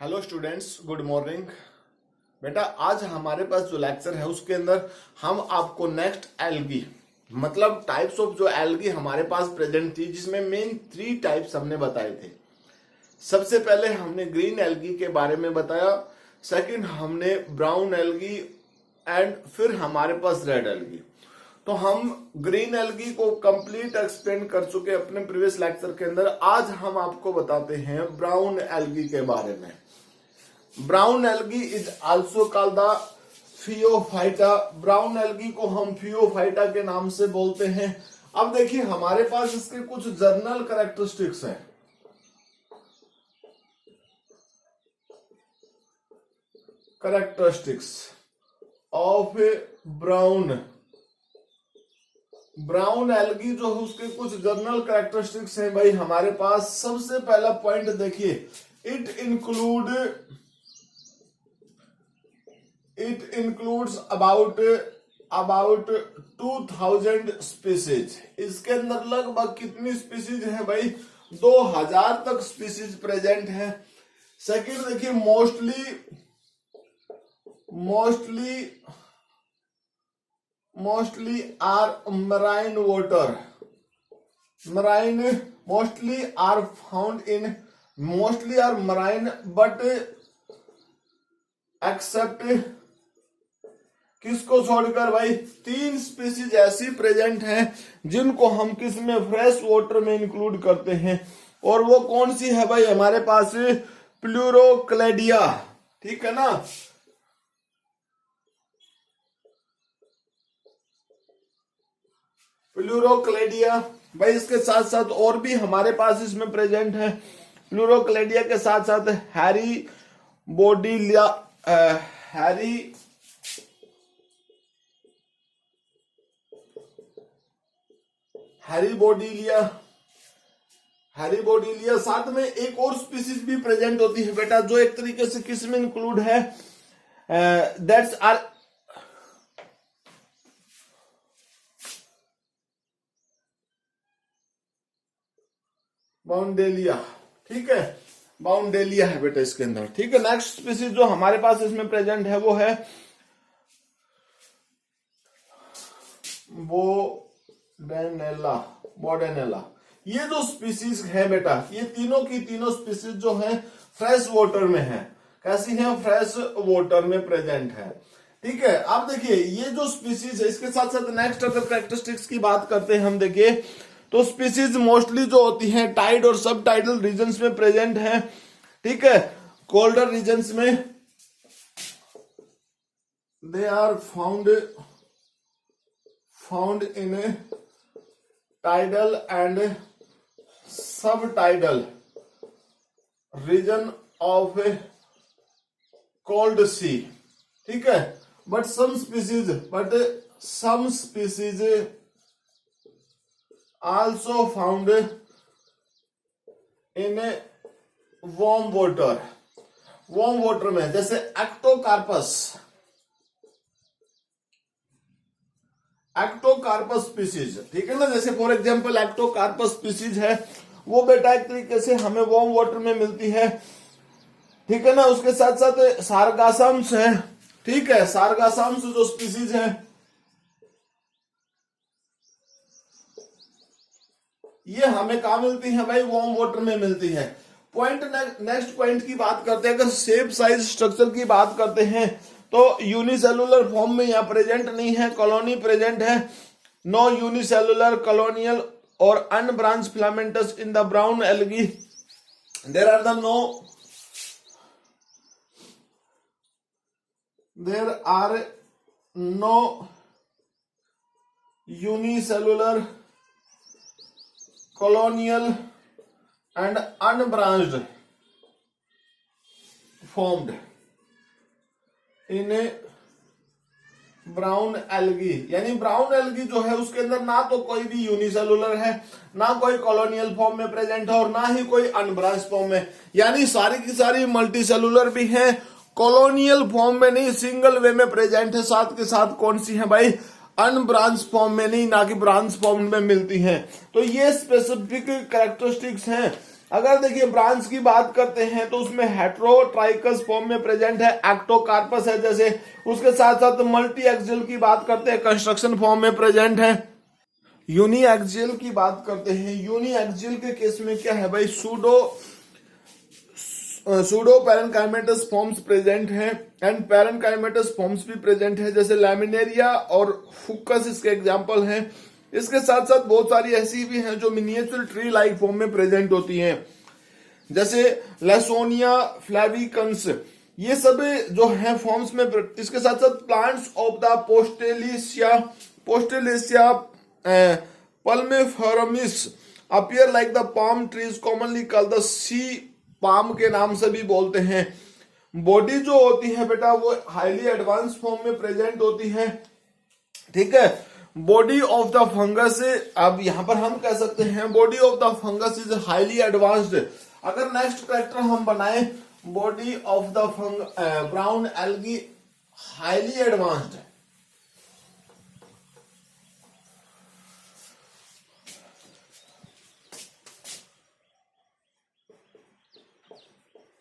Hello students, good morning. बेटा, आज हमारे पास जो लेक्चर है उसके अंदर हम आपको नेक्स्ट एल्गी मतलब टाइप्स ऑफ जो एल्गी हमारे पास प्रेजेंट थी, जिसमें मेन 3 टाइप्स हमने बताए थे। सबसे पहले हमने ग्रीन एल्गी के बारे में बताया, सेकंड हमने ब्राउन एल्गी एंड फिर हमारे पास रेड एल्गी। तो हम ग्रीन एल्गी को कंप्लीट एक्सप्लेन कर चुके अपने प्रीवियस लेक्चर के अंदर। आज हम आपको बताते हैं ब्राउन एल्गी के बारे में। Brown algae is also called the phaeophyta. Brown algae को हम फियोफाइटा के नाम से बोलते हैं। अब देखिए, हमारे पास इसके कुछ जर्नल कैरेक्टरिस्टिक्स हैं। कैरेक्टरिस्टिक्स ऑफ ब्राउन एल्गी जो है उसके कुछ जर्नल कैरेक्टरिस्टिक्स हैं भाई हमारे पास। सबसे पहला पॉइंट देखिए, इट इंक्लूड्स अबाउट 2000 स्पीसीज। इसके अंदर लगभग कितनी स्पीसीज है भाई? 2000 तक स्पीसीज प्रेजेंट है। सेकंड देखिए, mostly are marine water. Mostly are marine but except किसको छोड़कर भाई? 3 स्पीसीज ऐसी प्रेजेंट हैं जिनको हम किस में? फ्रेश वाटर में इंक्लूड करते हैं। और वो कौन सी है भाई? हमारे पास प्लूरोक्लेडिया, ठीक है ना। प्लूरोक्लेडिया भाई, इसके साथ साथ और भी हमारे पास इसमें प्रेजेंट है। प्लूरोक्लेडिया के साथ साथ हैरी बोडीलिया साथ में एक और स्पीसीज भी प्रेजेंट होती है बेटा, जो एक तरीके से किस में इंक्लूड है? दैट्स आर बाउंडेलिया, ठीक है। बाउंडेलिया है बेटा इसके अंदर, ठीक है। नेक्स्ट स्पीसीज जो हमारे पास इसमें प्रेजेंट है वो है बोडेनेला। ये जो स्पीसीज है बेटा, ये तीनों की तीनों स्पीसीज जो है फ्रेश वाटर में है। कैसी है? फ्रेश वाटर में प्रेजेंट है, ठीक है। आप देखिए, ये जो स्पीसीज है इसके साथ साथ नेक्स्ट अदर कैरेक्टरिस्टिक्स की बात करते हैं हम। देखिए तो स्पीसीज मोस्टली जो होती हैं टाइड और सब टाइडल रीजन्स में प्रेजेंट है, ठीक है। कोल्डर रीजन्स में they are found in tidal and subtidal region of cold sea, ठीक है। But some species also found in warm water में, जैसे एक्टोकार्पस स्पीसीज, ठीक है ना। जैसे फॉर एग्जांपल एक्टोकार्पस स्पीसीज है वो बेटा एक तरीके से हमें वार्म वाटर में मिलती है, ठीक है ना। उसके साथ साथ सारगासम्स है, ठीक है। सारगासम्स जो स्पीसीज है ये हमें कहां मिलती है भाई? वार्म वाटर में मिलती है। नेक्स्ट पॉइंट की बात करते हैं। अगर शेप साइज स्ट्रक्चर की बात करते हैं तो यूनिसेलुलर फॉर्म में यहां प्रेजेंट नहीं है, कॉलोनी प्रेजेंट है। नो यूनिसेलुलर, कॉलोनियल और unbranched filamentous in the brown algae. There are no unicellular, colonial and unbranched formed in brown algae. यानी ब्राउन एल्गी जो है उसके अंदर ना तो कोई भी यूनिसेलुलर है, ना कोई कॉलोनियल फॉर्म में प्रेजेंट है और ना ही कोई अनब्रांच फॉर्म में। यानी सारी की सारी मल्टीसेलुलर भी है, कॉलोनियल फॉर्म में नहीं, सिंगल वे में प्रेजेंट है। साथ के साथ कौन सी है भाई? अनब्रांच फॉर्म में नहीं, ना कि ब्रांच फॉर्म में मिलती हैं। तो ये स्पेसिफिक कैरेक्टरिस्टिक्स हैं अगर देखिए ब्रांच की बात करते हैं तो उसमें हेट्रोट्राइकस फॉर्म में प्रेजेंट है, एक्टोकार्पस है जैसे। उसके साथ साथ मल्टी एक्सियल की बात करते हैं, कंस्ट्रक्शन फॉर्म में प्रेजेंट है। यूनी एक्सियल की बात करते हैं, यूनी एक्सियल के केस में क्या है भाई, सूडो पैरेनकाइमेटस फॉर्म्स प्रेजेंट हैं एंड पैरेनकाइमेटस फॉर्म्स भी प्रेजेंट है जैसे लैमिनेरिया और फुक्कस इसके एग्जांपल हैं। इसके साथ साथ बहुत सारी ऐसी भी हैं जो मिनिएचर ट्री लाइक फॉर्म में प्रेजेंट होती हैं जैसे लैसोनिया फ्लैविकंस, ये सब जो है फॉर्म्स में। इसके साथ साथ plants of the Postelsia palmaeformis appear like the palm trees commonly called the sea palm के नाम से भी बोलते हैं। बॉडी जो होती है बेटा वो हाईली एडवांस फॉर्म में प्रेजेंट होती है, ठीक है। बॉडी ऑफ द फंगस, अब यहां पर हम कह सकते हैं body of the fungus is highly advanced. अगर नेक्स्ट कैरेक्टर हम बनाए, body of the brown algae highly advanced,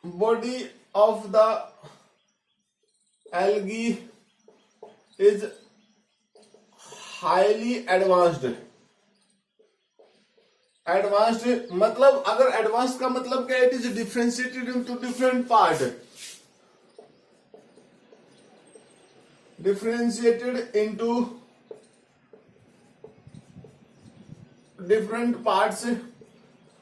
body of the algae is highly advanced। Advanced मतलब, अगर एडवांस का मतलब क्या, it is differentiated into different part, differentiated into different parts,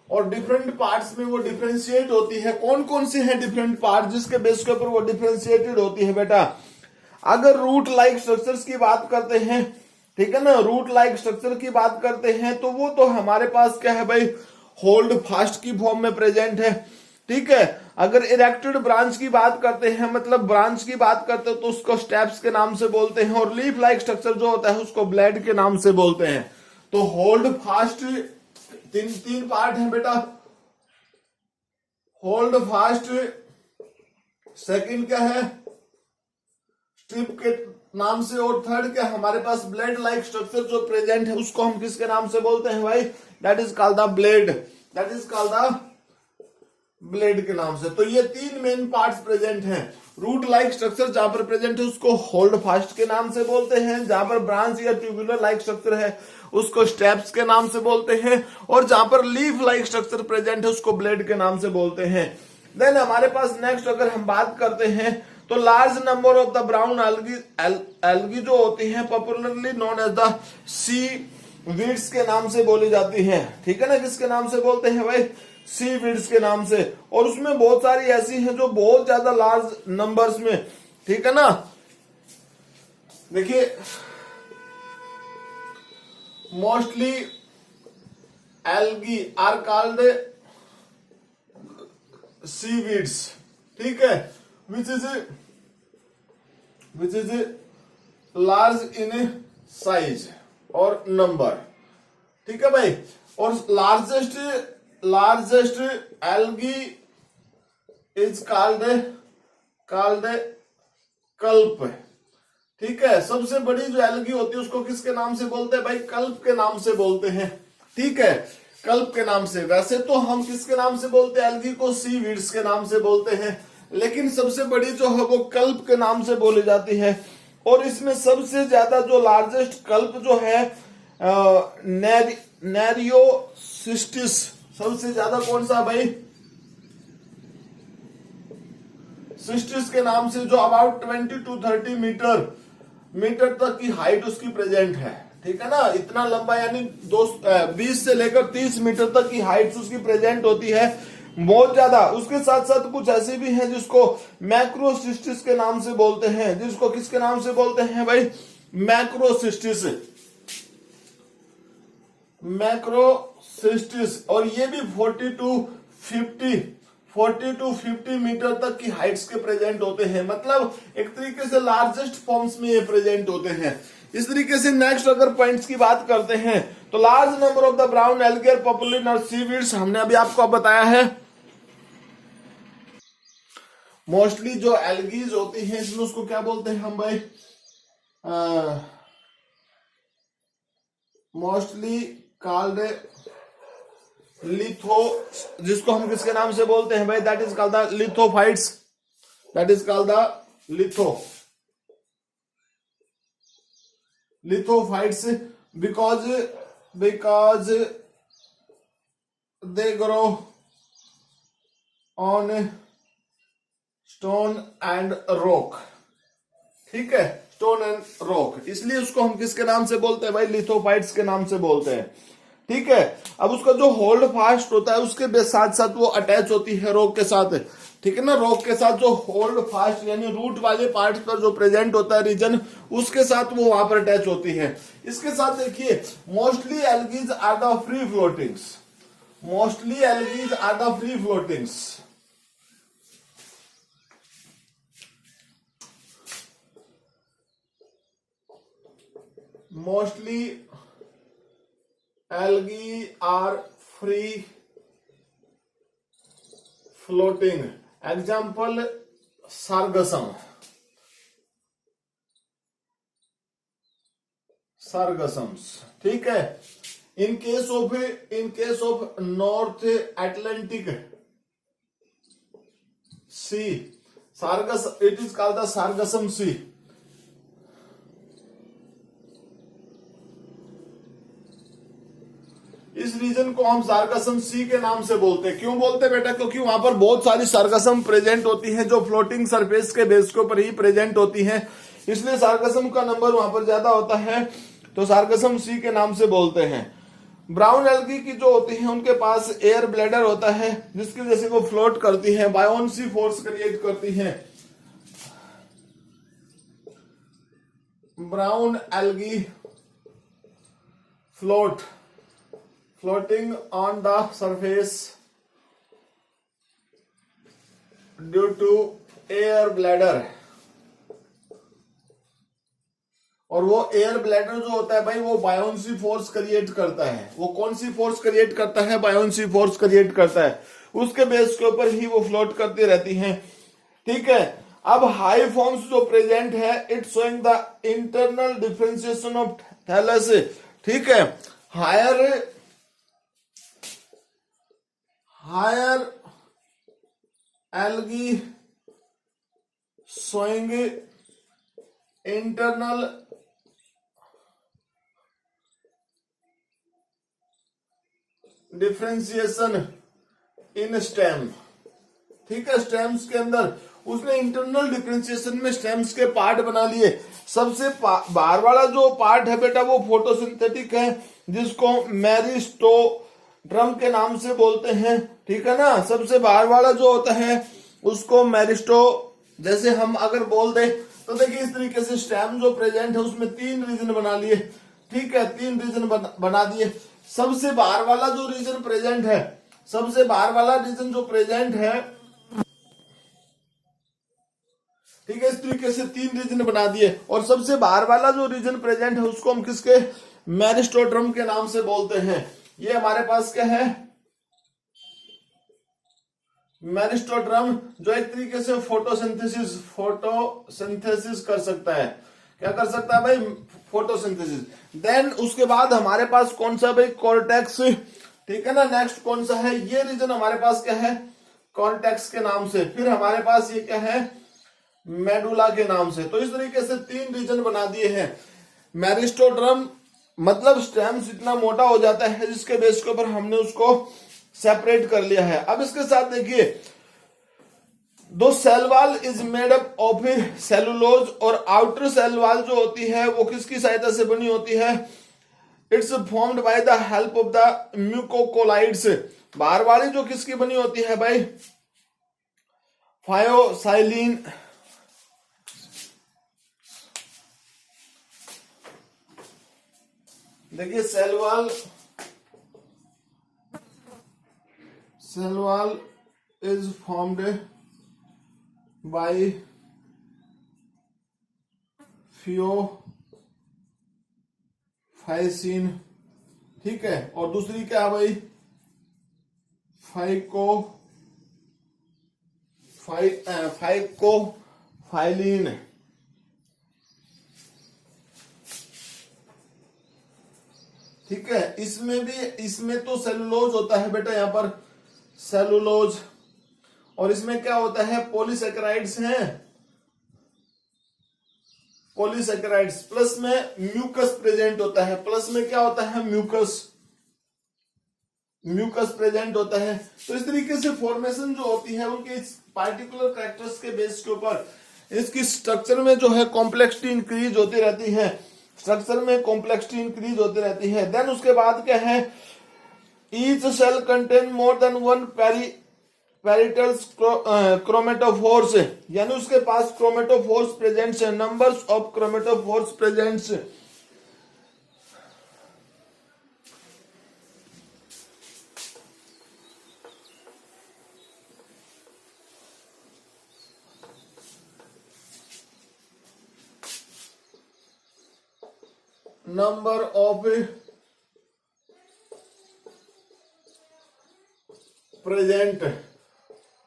और different parts में वो डिफरेंशिएट होती है। कौन कौन से हैं डिफरेंट पार्ट जिसके बेस के ऊपर वो डिफरेंशिएटेड होती है बेटा? अगर रूट लाइक स्ट्रक्चर्स की बात करते हैं, ठीक है ना, रूट लाइक स्ट्रक्चर की बात करते हैं तो वो तो हमारे पास क्या है भाई, होल्ड फास्ट की फॉर्म में प्रेजेंट है, ठीक है। अगर इरेक्टेड ब्रांच की बात करते हैं, मतलब ब्रांच की बात करते हैं तो उसको स्टेप्स के नाम से बोलते हैं, और लीफ लाइक स्ट्रक्चर जो होता है उसको ब्लेड के नाम से बोलते हैं। तो होल्ड फास्ट तीन पार्ट है बेटा, होल्ड फास्ट, सेकंड क्या है स्ट्रिप के नाम से, और थर्ड क्या हमारे पास ब्लेड लाइक स्ट्रक्चर जो प्रेजेंट है उसको हम किसके नाम से बोलते हैं भाई, that is called the blade, that is called the blade के नाम से। तो ये तीन मेन पार्ट्स प्रेजेंट हैं। रूट लाइक स्ट्रक्चर जहां पर प्रेजेंट है उसको होल्ड फास्ट के नाम से बोलते हैं, जहां पर ब्रांच या ट्यूबुलर लाइक स्ट्रक्चर है उसको स्टेप्स के नाम से बोलते हैं, और जहां पर लीफ लाइक स्ट्रक्चर प्रेजेंट है उसको ब्लेड के नाम से बोलते हैं। देन हमारे पास नेक्स्ट अगर हम बात करते हैं तो large number of the brown algae जो होती हैं popularly known as the seaweeds के नाम से बोली जाती है, ठीक है ना। किसके नाम से बोलते हैं भाई, सी वीड्स के नाम से। और उसमें बहुत सारी ऐसी हैं जो बहुत ज्यादा लार्ज नंबर्स में, ठीक है ना। देखिए mostly algae are called seaweeds, ठीक है, which is large in size और नंबर, ठीक है भाई। और लार्जेस्ट एल्गी इज कॉल्ड कल्प, ठीक है। सबसे बड़ी जो एल्गी होती है उसको किसके नाम से बोलते हैं भाई, कल्प के नाम से बोलते हैं, ठीक है, कल्प के नाम से। वैसे तो हम किसके नाम से बोलते हैं एल्गी को, सी वीड्स के नाम से बोलते हैं, लेकिन सबसे बड़ी जो है वो कल्प के नाम से बोली जाती है। और इसमें सबसे ज्यादा जो लार्जेस्ट कल्प जो है नेरियोसिस्टिस, सबसे ज्यादा कौन सा भाई, सिस्टिस के नाम से, जो अबाउट 20 to 30 मीटर तक की हाइट उसकी प्रेजेंट है, ठीक है ना। इतना लंबा यानी 20 से लेकर 30 मीटर तक की हाइट उसकी प्रेजेंट होती है, बहुत ज्यादा। उसके साथ साथ कुछ ऐसे भी हैं जिसको मैक्रोसिस्टिस के नाम से बोलते हैं, जिसको किसके नाम से बोलते हैं भाई, मैक्रोसिस्टिस, मैक्रोसिस्टिस। और ये भी 40 to 50 मीटर तक की हाइट्स के प्रेजेंट होते हैं, मतलब एक तरीके से लार्जेस्ट फॉर्म्स में ये प्रेजेंट होते हैं। इस तरीके से नेक्स्ट अगर पॉइंट्स की बात करते हैं तो large number of the brown algae are popular in seaweeds, हमने अभी आपको बताया है। मोस्टली जो एल्गीज होती हैं इसमें उसको क्या बोलते हैं हम भाई, मोस्टली कॉल्ड लिथो, जिसको हम किसके नाम से बोलते हैं भाई, that is called the lithophytes, that is called the lithophytes because they grow on stone and rock. ठीक है, स्टोन एंड रॉक, इसलिए उसको हम किसके नाम से बोलते हैं भाई, लिथोफाइट्स के नाम से बोलते हैं। ठीक है, अब उसका जो होल्ड फास्ट होता है उसके साथ साथ वो अटैच होती है रॉक के साथ। ठीक है ना, रॉक के साथ जो होल्ड फास्ट यानी रूट वाले पार्ट पर जो प्रेजेंट होता है रीजन, उसके साथ वो वहां पर अटैच होती है। इसके साथ देखिए, mostly algaes are the free floatings, mostly algaes are the free floatings. Mostly algae are free floating. Example, sargassum. Sargassums. ठीक है, in case of North Atlantic Sea, sargassum, it is called the Sargassum Sea. इस reason को हम सार्गसम सी के नाम से बोलते हैं। क्यों बोलते हैं बेटा, क्योंकि वहां पर बहुत सारी सार्गसम प्रेजेंट होती हैं जो फ्लोटिंग सरफेस के बेस के ऊपर ही प्रेजेंट होती हैं, इसलिए सार्गसम का नंबर वहां पर ज्यादा होता है, तो सार्गसम सी के नाम से बोलते हैं। ब्राउन एल्गी की जो होती है उनके पास एयर ब्लैडर होता है जिसकी वजह से वो फ्लोट करती है, बायोन्सी फोर्स क्रिएट करती है। Brown algae floating on the surface due to air bladder, और वो एयर ब्लैडर जो होता है भाई वो बायोन्सी फोर्स क्रिएट करता है। वो कौन सी फोर्स क्रिएट करता है, बायोन्सी फोर्स क्रिएट करता है, उसके बेस के ऊपर ही वो फ्लोट करती रहती हैं। ठीक है, अब हाई फॉर्म्स जो प्रेजेंट है, it showing the internal differentiation of thallus. ठीक है, higher algae showing internal differentiation in stem। ठीक है, स्टेम्स के अंदर उसने इंटरनल डिफरेंशिएशन में स्टेम्स के पार्ट बना लिए। सबसे बाहर वाला जो पार्ट है बेटा वो फोटोसिंथेटिक है, जिसको मेरिस्टोड्रम के नाम से बोलते हैं। ठीक है ना, सबसे बाहर वाला जो होता है उसको मेरिस्टो, जैसे हम अगर बोल दे तो देखिए इस तरीके से स्टेम जो प्रेजेंट है उसमें 3 रीजन बना लिए। ठीक है, 3 रीजन बना दिए। सबसे बाहर वाला जो रीजन प्रेजेंट है, सबसे बाहर वाला रीजन जो प्रेजेंट है, ठीक है, इस तरीके से 3 रीजन बना दिए, और सबसे बाहर वाला जो रीजन प्रेजेंट है उसको हम किसके, मेरिस्टोड्रम के नाम से बोलते हैं। ये हमारे पास क्या है, मेरिस्टोड्रम, जो एक तरीके से फोटोसिंथेसिस कर सकता है। क्या कर सकता है भाई, फोटोसिंथेसिस। देन उसके बाद हमारे पास कौन सा भाई, कॉर्टेक्स। ठीक है ना, नेक्स्ट कौन सा है, ये रीजन हमारे पास क्या है, कॉर्टेक्स के नाम से। फिर हमारे पास ये क्या है, मेडुला के नाम से। तो इस तरीके से 3 रीजन बना दिए हैं। मेरिस्टोड्रम मतलब स्टेम्स इतना मोटा हो जाता है जिसके बेस के ऊपर हमने उसको सेपरेट कर लिया है। अब इसके साथ देखिए, दो cell wall is made up of cellulose, और आउटर सेल वॉल जो होती है वो किसकी सहायता से बनी होती है, it's formed by the help of the mucocolloids. बाहर वाली जो किसकी बनी होती है भाई, फायोसाइलिन। देखिए cell wall is formed by fucin. ठीक है, और दूसरी क्या है भाई, फाइकोफाइलिन। ठीक है, इसमें तो सेलुलोज होता है बेटा, यहाँ पर सेलुलोज, और इसमें क्या होता है, पॉलीसेकेराइड्स हैं, पॉलीसेकेराइड्स, प्लस में म्यूकस प्रेजेंट होता है, प्लस में क्या होता है, म्यूकस प्रेजेंट होता है। तो इस तरीके से फॉर्मेशन जो होती है उनके इस पार्टिकुलर कैरेक्टर्स के बेस के ऊपर इसकी स्ट्रक्चर में जो है कॉम्प्लेक्सिटी इंक्रीज होती रहती है, स्ट्रक्चर में कॉम्प्लेक्सिटी इंक्रीज होती रहती है। देन उसके बाद क्या है, each cell contain more than one parietals chromatophores, यानी उसके पास क्रोमेटोफोर्स प्रेजेंट्स है, numbers of chromatophores presents. number of present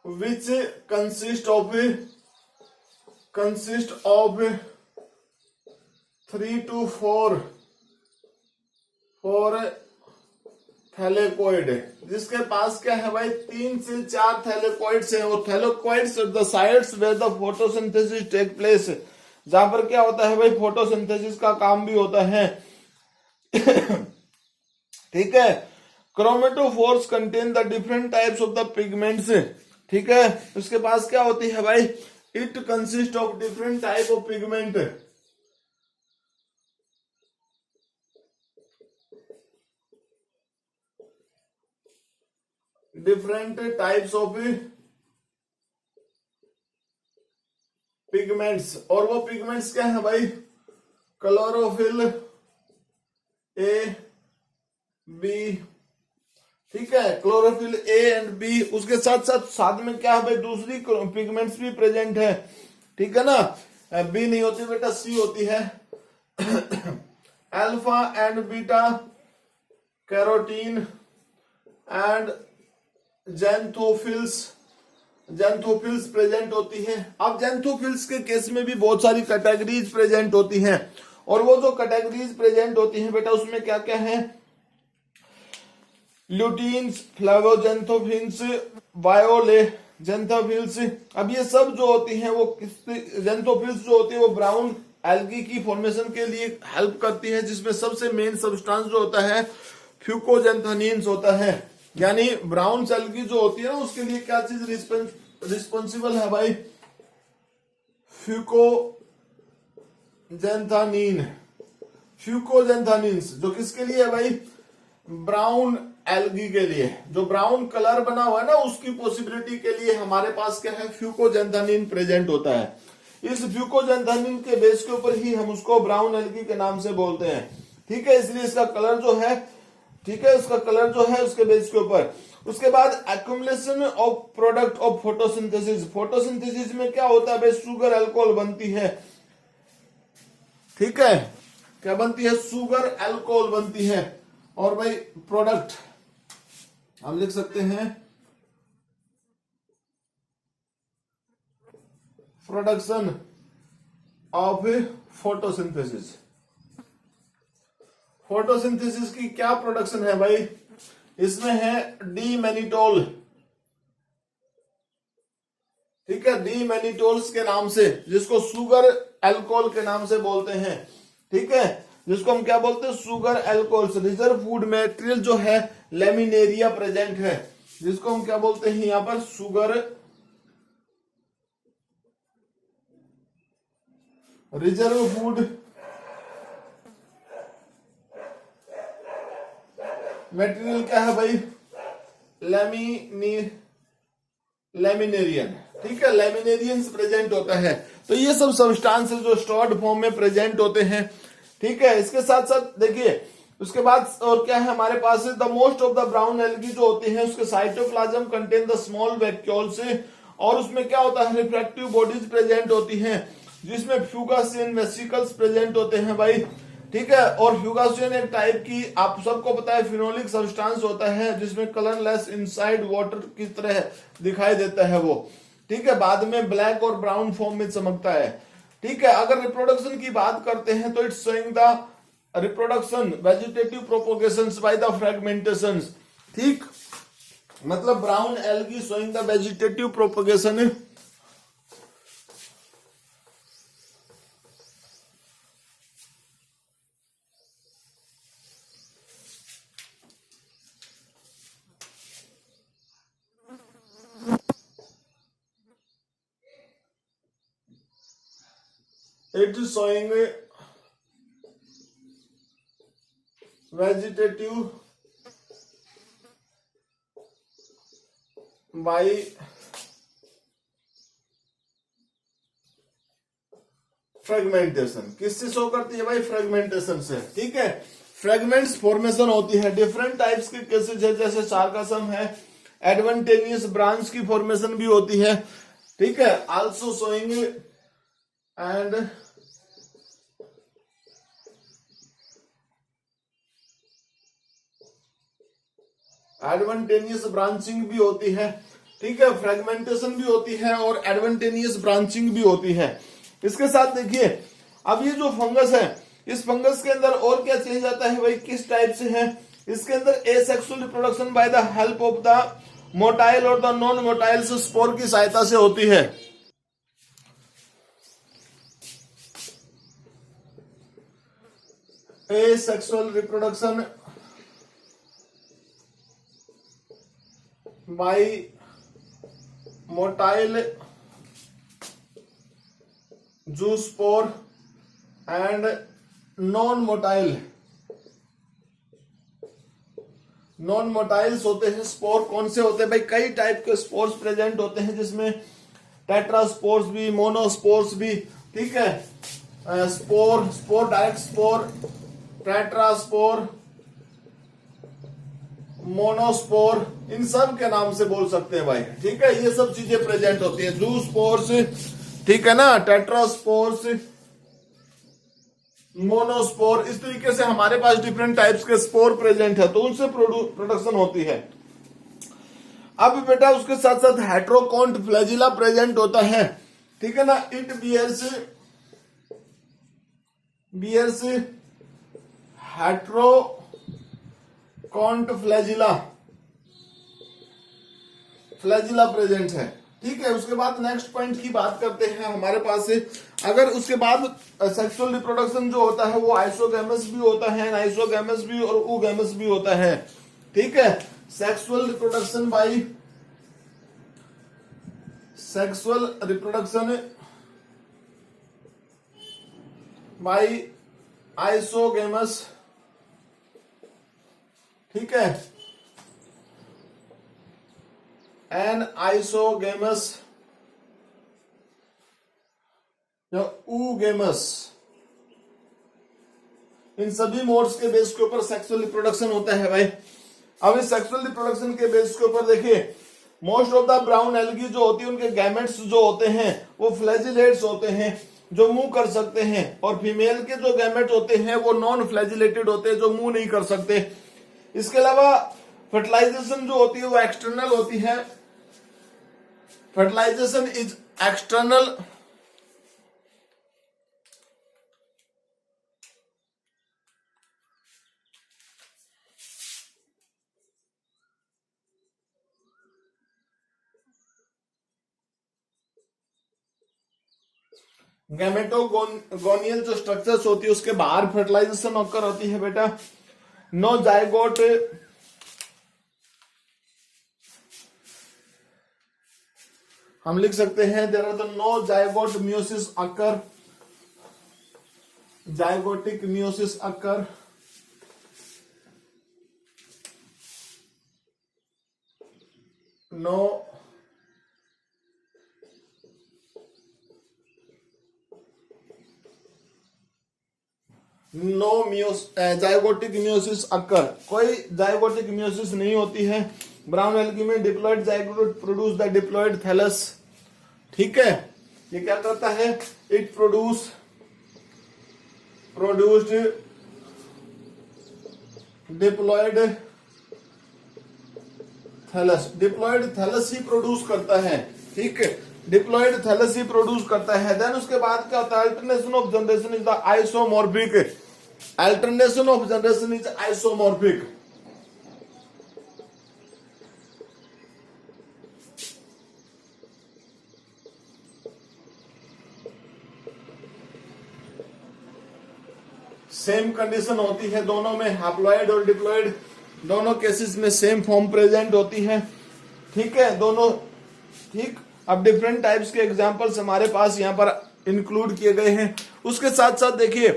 which consist of 3 to 4 thylakoid, जिसके पास क्या है भाई 3 से 4 थैलेकोइड्स हैं, और thylakoids the sites where the photosynthesis take place, जहां पर क्या होता है भाई फोटोसिंथेसिस का काम भी होता है। ठीक है, chromatophores contain the different types of the pigments. ठीक है, उसके पास क्या होती है भाई, it consist of different type of pigment, different types of pigments, और वो पिगमेंट्स क्या है भाई, क्लोरोफिल ए बी, ठीक है, क्लोरोफिल ए एंड बी, उसके साथ साथ में क्या है भाई दूसरी पिगमेंट्स भी प्रेजेंट है। ठीक है ना, बी नहीं होती बेटा, सी होती है, alpha and beta carotene and xanthophylls present होती है। अब जेंथोफिल्स के केस में भी बहुत सारी कैटेगरीज प्रेजेंट होती हैं, और वो जो कैटेगरीज प्रेजेंट होती हैं बेटा उसमें क्या क्या है, ल्यूटीन्स, फ्लेवोजेंथोफिन्स, वायोलेजेंथोफिल्स। अब ये सब जो होती हैं वो जेंथोफिल्स जो होती है वो ब्राउन एल्गी की फॉर्मेशन के लिए हेल्प करती है, जिसमें सबसे मेन सब्सटेंस जो होता है फ्यूकोजेंथानिन्स होता है, यानी ब्राउन एल्गी जो होती है ना उसके लिए क्या चीज रिस्पॉन्सिबल है भाई, फ्यूकोजेंथानिन्स, जो किसके लिए है भाई, ब्राउन एल्गी के लिए, जो ब्राउन कलर बना हुआ है ना उसकी पॉसिबिलिटी के लिए हमारे पास क्या है, फ्यूकोजेंथानिन प्रेजेंट होता है। इस फ्यूकोजेंथानिन के बेस के ऊपर ही हम उसको ब्राउन एल्गी के नाम से बोलते हैं। ठीक है, इसलिए इसका कलर जो है, ठीक है, उसका कलर जो है उसके बेस के ऊपर। उसके बाद accumulation of product of photosynthesis, photosynthesis में क्या होता है भाई, शुगर अल्कोहल बनती है। ठीक है, क्या बनती है, शुगर अल्कोहल बनती है, और भाई प्रोडक्ट हम लिख सकते हैं प्रोडक्शन ऑफ फोटोसिंथेसिस। फोटोसिंथेसिस की क्या प्रोडक्शन है भाई, इसमें है डी मैनिटोल। ठीक है, डी मैनिटोल्स के नाम से, जिसको शुगर अल्कोहल के नाम से बोलते हैं। ठीक है, जिसको हम क्या बोलते हैं, sugar alcohols. Reserve food material जो है लेमिनेरिया प्रेजेंट है, जिसको हम क्या बोलते हैं यहां पर, शुगर रिजर्व फूड मटेरियल क्या है भाई, लेमिनेरियन। ठीक है, लेमिनेरियंस प्रेजेंट होता है। तो ये सब सब्सटेंसेस जो स्टोर्ड फॉर्म में प्रेजेंट होते हैं। ठीक है, इसके साथ साथ देखिए उसके बाद और क्या है हमारे पास, the most of the brown algae जो होती है उसके cytoplasm contain the small vacuoles, और उसमें क्या होता है, रिफ्रैक्टिव बॉडीज प्रेजेंट होती हैं, जिसमें फ्यूगासियन वेसिकल्स प्रेजेंट होते हैं भाई। ठीक है, और फ्यूगासियन एक टाइप की, आप सबको पता है, फिनोलिक सब्सटेंस होता है, जिसमें कलरलेस इनसाइड वाटर की तरह दिखाई देता है वो। ठीक है, बाद में ब्लैक और ब्राउन फॉर्म में चमकता है। ठीक है, अगर रिप्रोडक्शन की बात करते हैं तो it's showing the reproduction, vegetative propagation by the fragmentation. ठीक, मतलब brown algae showing the vegetative propagation it is showing vegetative by fragmentation. किससे शो करती है भाई? फ्रेगमेंटेशन से। ठीक है, फ्रेगमेंट्स फॉर्मेशन होती है। डिफरेंट टाइप्स के केसेस है, जैसे सार्कासम है, एडवेंटेनियस ब्रांच की फॉर्मेशन भी होती है। ठीक है, आल्सो शोइंग एंड एडवेंटेनियस ब्रांचिंग भी होती है। ठीक है, फ्रेगमेंटेशन भी होती है और एडवेंटेनियस ब्रांचिंग भी होती है। इसके साथ देखिए, अब ये जो फंगस है, इस फंगस के अंदर और क्या चेंज आता है भाई? किस टाइप से है? इसके अंदर asexual reproduction by the help of the motile और द नॉन मोटाइल स्पोर की सहायता से होती है। Asexual reproduction by motile zoospore and non motile. Non motiles होते हैं स्पोर। कौन से होते हैं भाई? कई टाइप के स्पोर्स प्रेजेंट होते हैं, जिसमें टेट्रास्पोर्स भी, मोनोस्पोर्स भी। ठीक है, स्पोर डायरेक्ट स्पोर, टेट्रास्पोर, मोनोस्पोर, इन सब के नाम से बोल सकते हैं भाई। ठीक है, ये सब चीजें प्रेजेंट होती है। जूस्पोर्स, ठीक है ना, टेट्रास्पोर्स, मोनोस्पोर, इस तरीके से हमारे पास डिफरेंट टाइप्स के स्पोर प्रेजेंट है, तो उनसे प्रोडक्शन होती है। अब बेटा उसके साथ साथ हेट्रोकॉन्ट फ्लैजिला प्रेजेंट होता है। ठीक है ना, इट बियर्स हेट्रोकॉन्ट फ्लैजिला प्रेजेंट है। ठीक है, उसके बाद नेक्स्ट पॉइंट की बात करते हैं हमारे पास से। अगर उसके बाद सेक्सुअल रिप्रोडक्शन जो होता है वो आइसोगैमस भी होता है, आइसोगैमस भी और oogamous भी होता है। ठीक है, सेक्सुअल रिप्रोडक्शन बाय आइसोगैमस। ठीक है, एन आइसोगेमस या oogamous, इन सभी मोड्स के बेस के ऊपर सेक्सुअल रिप्रोडक्शन होता है भाई। अब इस सेक्सुअल रिप्रोडक्शन के बेस के ऊपर देखिए, most of the brown algae जो होती है उनके गैमेट्स जो होते हैं वो फ्लैजिलेट्स होते हैं, जो मूव कर सकते हैं, और फीमेल के जो गैमेट्स होते हैं वो नॉन फ्लैजिलेटेड होते हैं, जो मूव नहीं कर सकते। इसके अलावा फर्टिलाइजेशन जो होती है वो एक्सटर्नल होती है। Fertilisation is external. गैमेटोगोनियल जो स्ट्रक्चर्स होती है उसके बाहर फर्टिलाइजेशन ऑकर होती है बेटा। नो जाइगोट, हम लिख सकते हैं there are the no zygote meiosis occur, zygotic meiosis occur. No zygotic meiosis occur, कोई जाइगोटिक मियोसिस नहीं होती है। ब्राउन एल्गी में diploid zygote produce the diploid thallus. ठीक है, ये क्या करता है? It produced diploid thallus. Diploid thallus ही प्रोड्यूस करता है। ठीक है, डिप्लॉइड थैलस ही प्रोड्यूस करता है। देन उसके बाद क्या होता है? Alternation of generation is the isomorphic. Alternation of generation is isomorphic. Same condition होती है दोनों में, हैप्लॉइड और डिप्लॉइड दोनों केसेस में सेम फॉर्म प्रेजेंट होती है, ठीक है दोनों, ठीक। अब डिफरेंट टाइप्स के एग्जांपल्स हमारे पास यहाँ पर इंक्लूड किए गए हैं। उसके साथ साथ देखिए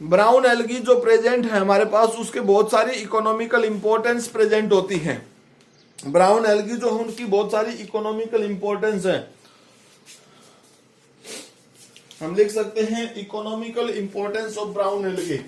ब्राउन एल्गी जो प्रेजेंट है हमारे पास, उसके बहुत सारी इकोनॉमिकल इंपॉर्टेंस प्रेजेंट होती है। ब्राउन एल्गी जो है उनकी बहुत सारी इकोनॉमिकल इंपॉर्टेंस है, हम लिख सकते हैं economical importance of brown algae.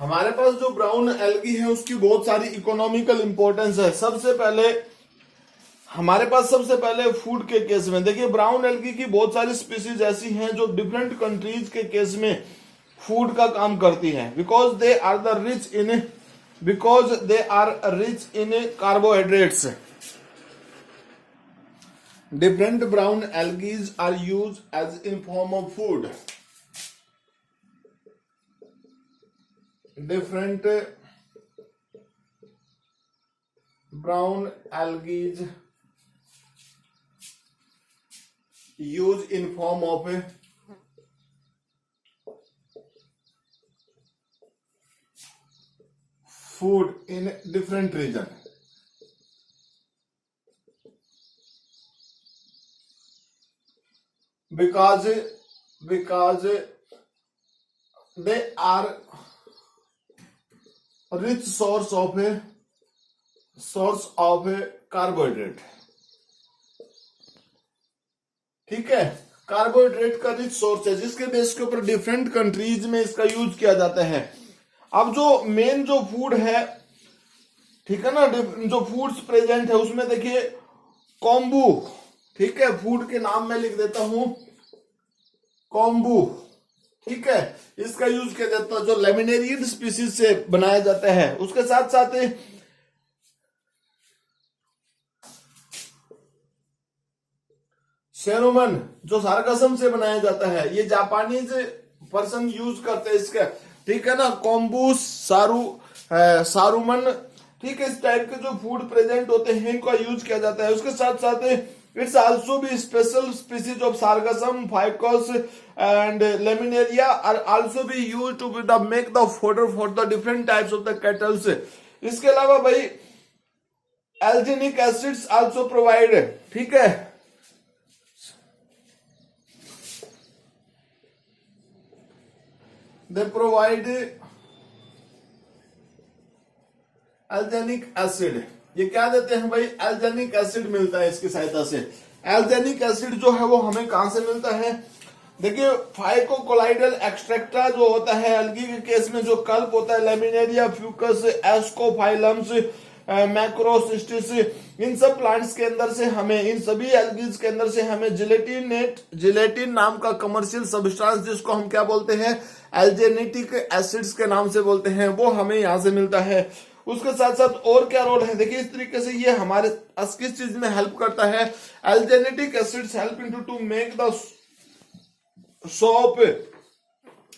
हमारे पास जो ब्राउन एल्गी है उसकी बहुत सारी इकोनॉमिकल इंपॉर्टेंस है। सबसे पहले हमारे पास फूड के केस में देखिए ब्राउन एल्गी की बहुत सारी स्पीसीज ऐसी हैं जो डिफरेंट कंट्रीज के केस में फूड का काम करती हैं, because they are rich in carbohydrates. Different brown algaes are use as in form of food. Different brown algae used in form of food in different region. Because they are rich source of carbohydrate, ठीक है। Carbohydrate का rich source है जिसके base के ऊपर different countries में इसका use किया जाता है। अब जो मेन जो फूड है, ठीक है ना, जो फूड्स प्रेजेंट है उसमें देखिए कॉम्बू, ठीक है, फूड के नाम में लिख देता हूं कॉम्बू, ठीक है, इसका यूज किया जाता है जो लेमिनेरियड स्पीसीज से बनाया जाता है। उसके साथ साथ सेरोमन जो सार्गासम से बनाया जाता है, ये जापानीज पर्सन यूज करते हैं इसका, ठीक है ना, कॉम्बूस सारूमन, ठीक है, इस टाइप के जो फूड प्रेजेंट होते हैं इनका यूज किया जाता है। उसके साथ साथ it's also be special species of sargassum, ficus and laminaria are also be used to make the fodder for the different types of the cattle. इसके अलावा भाई एल्जेनिक एसिड्स आल्सो प्रोवाइड, ठीक है, दे प्रोवाइड एल्जेनिक एसिड। ये क्या देते हैं भाई, एल्जेनिक एसिड मिलता है इसकी सहायता से। एल्जेनिक एसिड जो है वो हमें कहां से मिलता है, देखिए फाइकोकोलाइडल एक्सट्रैक्टा जो होता है एल्गी के केस में, जो कल्प होता है, लेमिनेरिया, फ्यूकस, एस्कोफाइलम्स, मैक्रोसिस्टिस, इन सब प्लांट्स के अंदर से हमें, इन सभी एल्गीज के अंदर से हमें जिलेटिन नाम का कमर्शियल सब्सटेंस, जिसको हम क्या बोलते हैं, एल्जेनेटिक एसिड्स के नाम से बोलते हैं, वो हमें यहां से मिलता है। उसके साथ साथ और क्या रोल है, देखिए इस तरीके से ये हमारे किस चीज में हेल्प करता है, alginic acids help into to make the soap,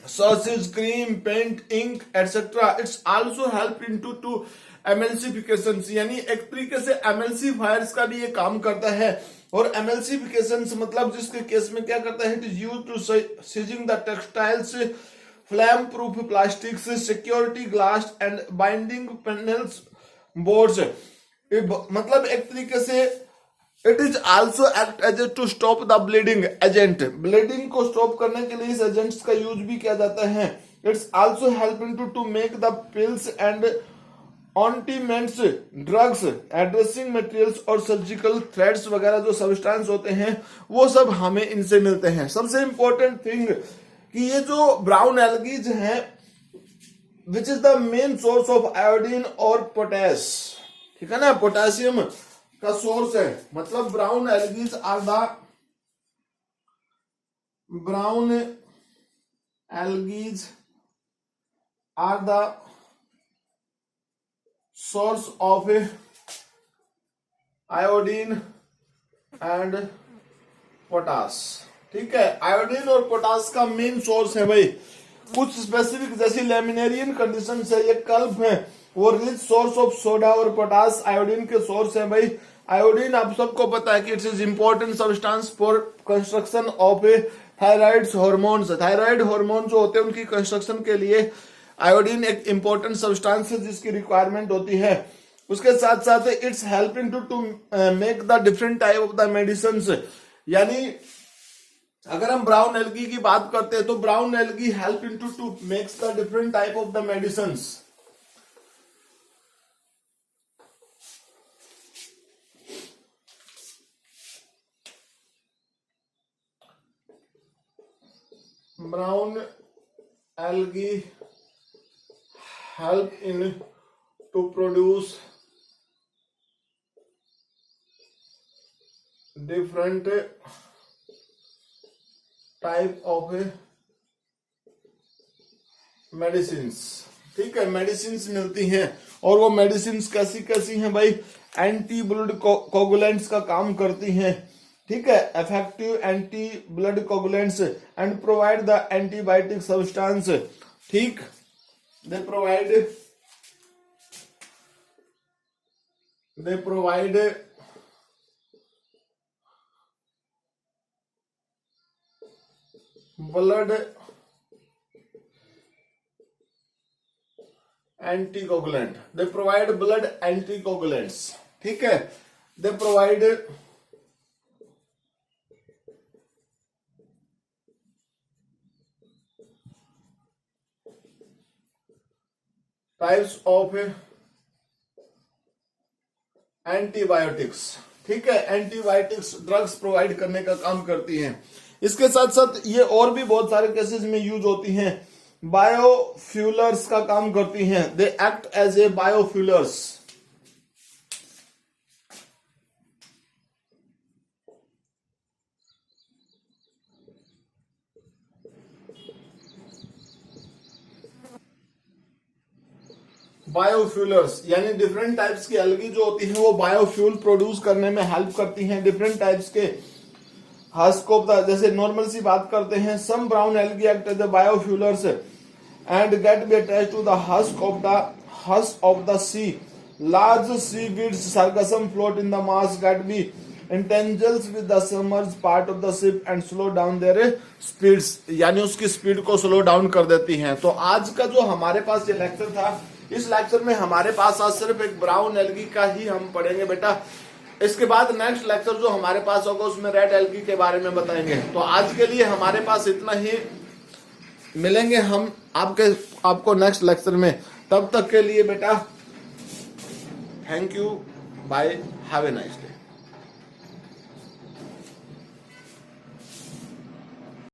sausage, cream, paint, ink etcetera. It's also help into to emulsification, यानी एक तरीके से एमल्सिफायर्स का भी ये काम करता है। और एमल्सिफिकेशन मतलब जिसके केस में क्या करता है, it is used to seizing the textiles, flame proof plastics, security glass and binding panels, boards. मतलब एक तरीके से it is also act as to stop the bleeding agent, bleeding को स्टॉप करने के लिए इस एजेंट्स का यूज भी किया जाता है। It's also helping to make the pills and ointments, drugs, addressing materials और सर्जिकल थ्रेड्स वगैरह जो सब्सटेंस होते हैं वो सब हमें इनसे मिलते हैं। सबसे इंपॉर्टेंट थिंग कि ये जो ब्राउन एल्गीज हैं, which is the main source of iodine और पोटेस, ठीक है ना, पोटेशियम का सोर्स है, मतलब brown algaes are the brown algae are the source of iodine and potash। ठीक है, आयोडीन और पोटास का मेन सोर्स है भाई। कुछ स्पेसिफिक जैसी लेमिनेरियन कंडीशन है, ये कल्प है, वो रिच सोर्स ऑफ सोडा और पोटास आयोडीन के सोर्स है भाई। आयोडीन आप सबको पता है कि it's is important substance for construction of A thyroid hormones. Thyroid hormone जो होते हैं उनकी कंस्ट्रक्शन के लिए आयोडीन एक इंपॉर्टेंट सब्सटेंस है जिसकी रिक्वायरमेंट होती है। उसके साथ साथ it's helping to make the different type of the medicine. यानी अगर हम ब्राउन एल्गी की बात करते हैं तो brown algae helping to makes the different type of the medicine. Brown algae help in to produce different type of medicines। ठीक है, मेडिसिन मिलती हैं और वो मेडिसिन कैसी कैसी हैं भाई? एंटी ब्लड कोगुलेंट्स का काम करती हैं। ठीक है, effective anti blood coagulants and provide the antibiotic substance. ठीक, they provide blood anticoagulant, they provide blood anticoagulants. ठीक है, they provide types of antibiotics. ठीक है, एंटीबायोटिक्स ड्रग्स प्रोवाइड करने का काम करती हैं। इसके साथ साथ ये और भी बहुत सारे केसेस में यूज होती हैं। बायोफ्यूलर्स का काम करती हैं, दे एक्ट एज ए बायोफ्यूलर्स। बायोफ्यूलर्स यानी डिफरेंट टाइप्स की एल्गी जो होती है वो बायोफ्यूल प्रोड्यूस करने में हेल्प करती हैं। डिफरेंट टाइप्स के हस्क ऑफ द, जैसे नॉर्मल सी बात करते हैं, some brown algae act as the biofuelers and get be attached to the husk of the sea. Large seaweeds sargassum float in the mass get be entangled with the submerged part of the ship and slow down their speeds, यानी उसकी speed को slow down कर देती हैं। तो आज का जो हमारे पास ये लेक्चर था, इस लेक्चर में हमारे पास आज सिर्फ एक ब्राउन एल्गी का ही हम पढ़ेंगे बेटा। इसके बाद नेक्स्ट लेक्चर जो हमारे पास होगा उसमें रेड एल्गी के बारे में बताएंगे। तो आज के लिए हमारे पास इतना ही, मिलेंगे हम आपको नेक्स्ट लेक्चर में। तब तक के लिए बेटा thank you, bye, have a nice day.